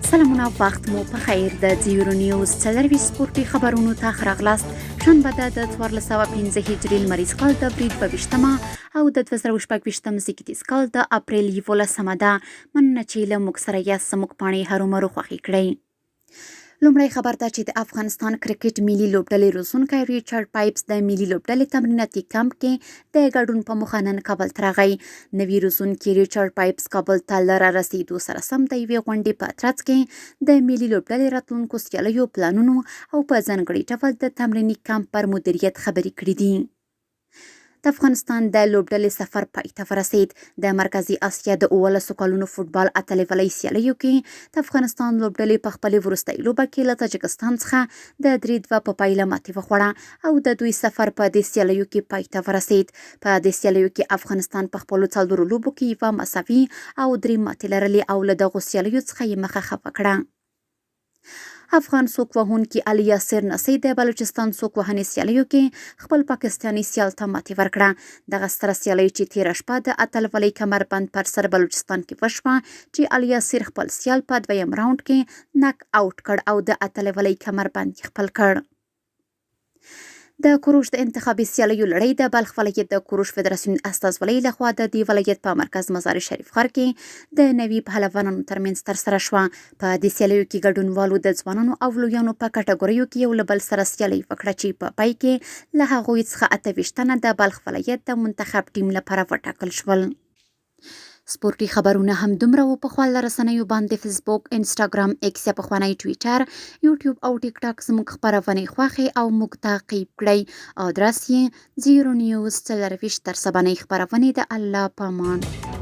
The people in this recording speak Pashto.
سلامونه وخت مو په خیر د زیرو نیوز څلروي سپورتي خبرونو ته خراغلاست شنبه د 1415 هجري لمریز کال د برید په 20 او د 2016 زیږدیز کال د اپریل 11 ده مننه چې له موږ سره یاست زموږ پاڼې هرومرو خوښې کړئ. لومړی خبر ده چې د افغانستان کرکټ ملي لوبډلې روزونکی ریچارډ پایپس د ملي لوبډلې تمریناتي کمپ کې د ګډون په موخه نن کابل ته راغی. نوي روزونکي ریچارډ پایپس کابل ته له رارسېدو سره سم د یوې غونډې په ترڅ کې د ملي لوبډلې راتلونکو سیالیو پلانونو او په ځانګړي ډول د تمریني کمپ پر مدیریت خبرې کړې دي. د افغانستان د لوبډلې سفر پای ته ورسېد. د مرکزي اسیا د 11 کلونو فوټبال اتلولۍ سیالیو کې د افغانستان لوبډلې په خپلې وروستۍ لوبه کې له تاجکستان څخه د 3-2 په پایله ماتې وخوړه او د دوی سفر په دې سیالیو کې پای ته ورسېد. په دې سیالیو کې افغانستان په خپلو 4 لوبو کې یوه مساوي او 3 ماتې لرلې او له دغو سیالیو څخه یې مخه خفه کړه. افغان څوک وهونکي علي یاسر نسی د بلوچستان څوک وهنې سیالیو کې خپل پاکستاني سیال ته ماتې ورکړه. دغه ستره سیالۍ چې تېره شپه د اتلولۍ کمربند پر سر بلوچستان کې وشوه چې علي یاسر خپل سیال په 2یم راوند کې نک آوټ کړ او د اتلولۍ کمربند یې خپل کړ. د کوروش د انتخابي سیالیو لړۍ د بلخ ولایت د کوروش فدراسیون استازولۍ لخوا د دې ولایت په مرکز مزار شریف ښار کې د نوي پهلوانانو ترمنځ ترسره شوه. په دې سیالیو کې ګډونوالو د ځوانانو او لویانو په کټګوریو کې یو له بل سره سیالۍ وکړه چې په پای کې له هغوی څخه 28 تنه د بلخ ولایت د منتخب ټیم لپاره وټاکل شول. سپورتي خبرونه هم دومره و په خپل رسنیو باندې فیسبوک، انسټاګرام، ایکس یا پخوانی ټویټر، یوټیوب او ټیک ټاک زموږ خبرونه خوښي او موږ تعقیب کړئ. ادرس یې 0news 24 تر سبانۍ خبرونه د الله پامان.